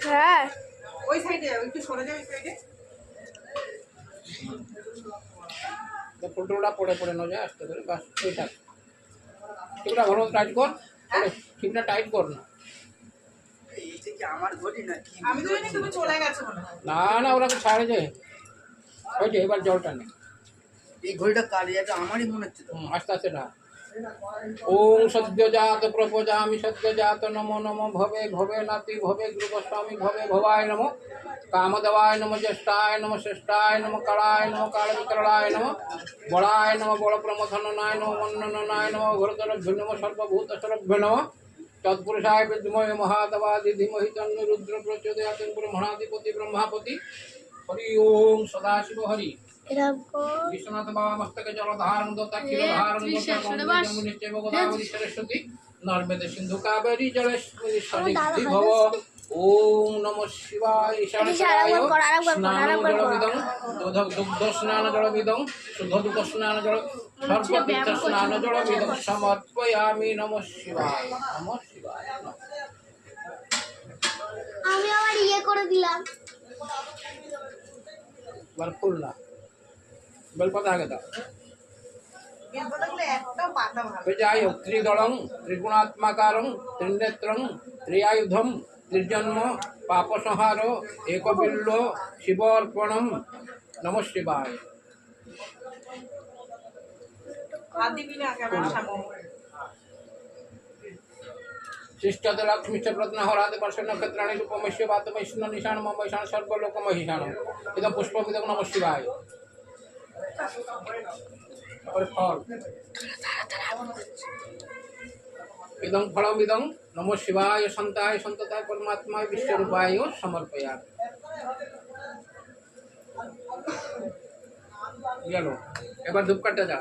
হ্যাঁ ওই সাইডে একটু সরে যাও ওই সাইডে ফুলটুলটা পড়ে পড়ে না যায় আসতে করে বাস ওইটা ঠিকটা ভালো টাইট কর ঠিকটা টাইট কর না আমি তো জানি তুমি চলে গেছো মনে হয় না না ওরা তো ছাড়ে যায় ওই যে এবার জলটা নেই এই ঘড়িটা কালিয়া তো আমারই মনে হচ্ছে তো আস্তে আস্তে না ওম সদ্যজাত প্রপজামি সদ্যজাত নমো নমো ভবে ভবে নাতি ভবে গৃহস্বামী ভবে ভবায় নমো কামদেবায় নমো জ্যেষ্ঠায় নমো শ্রেষ্ঠায় নমো কালায় নমো কালবিকরণায় নমো বড়ায় নমো বড় প্রমথনায় নমো মন্ননায় নমো ঘোরতরভ্য নমো সর্বভূতসরভ্য নমো তৎপুরুষায় বিদ্ময় মহাদেবাদি ধীমহি তন্নো রুদ্র প্রচোদয়াৎ ব্রহ্মণাধিপতি ব্রহ্মাপতি হরি ওম সদাশিব হরি विश्वनाथ बाबा मस्तक जल धारण दत्ता क्षीर धारण दत्ता निश्चय गोदावरी सरस्वती नर्मदे सिंधु कावेरी जलेश्वरी भव ओम नमः शिवाय ईशानाय स्नान जलविदं दुग्ध स्नान जलविदं शुद्ध दुग्ध स्नान जल सर्वतीर्थ स्नान जलविदं समर्पयामि नमः शिवाय আমি আবার ইয়ে করে দিলাম वरफुल ना बेलपाता आगे था বেলপাতাগুলো একটা পাতা ভালো विजय त्रिदलं त्रिगुणात्मकारं त्रिनेत्रं त्रियायुधं त्रिजन्म पापसंहारो एकबिल्लो शिवार्पणं नमः शिवाय আদি বিনা ক্যামেরা সামনে शिष्टद लक्ष्मी च प्रत्नहरादि वर्ष नक्षत्राणि रूपमस्य वातमैष्ण निशान ममैशान सर्वलोकमहिषाणम् इदं पुष्पमिदं नमः शिवाय और फल इदं फलमिदं नमः शिवाय संताय संतताय परमात्माय विश्वरूपाय समर्पयामि গেল এবার ধূপ কাটতে যা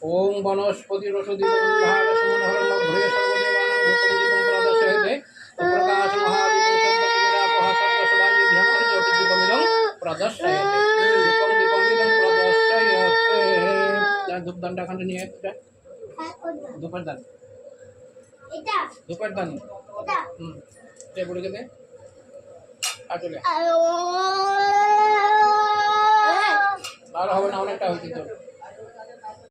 ओम वनस्पति रसोदि प्रकाश धूपदंडा खंड नहीं है दोपहर दान दोपहर दान बोले कहते चले আর হবে না অনেকটা হয়েছে তো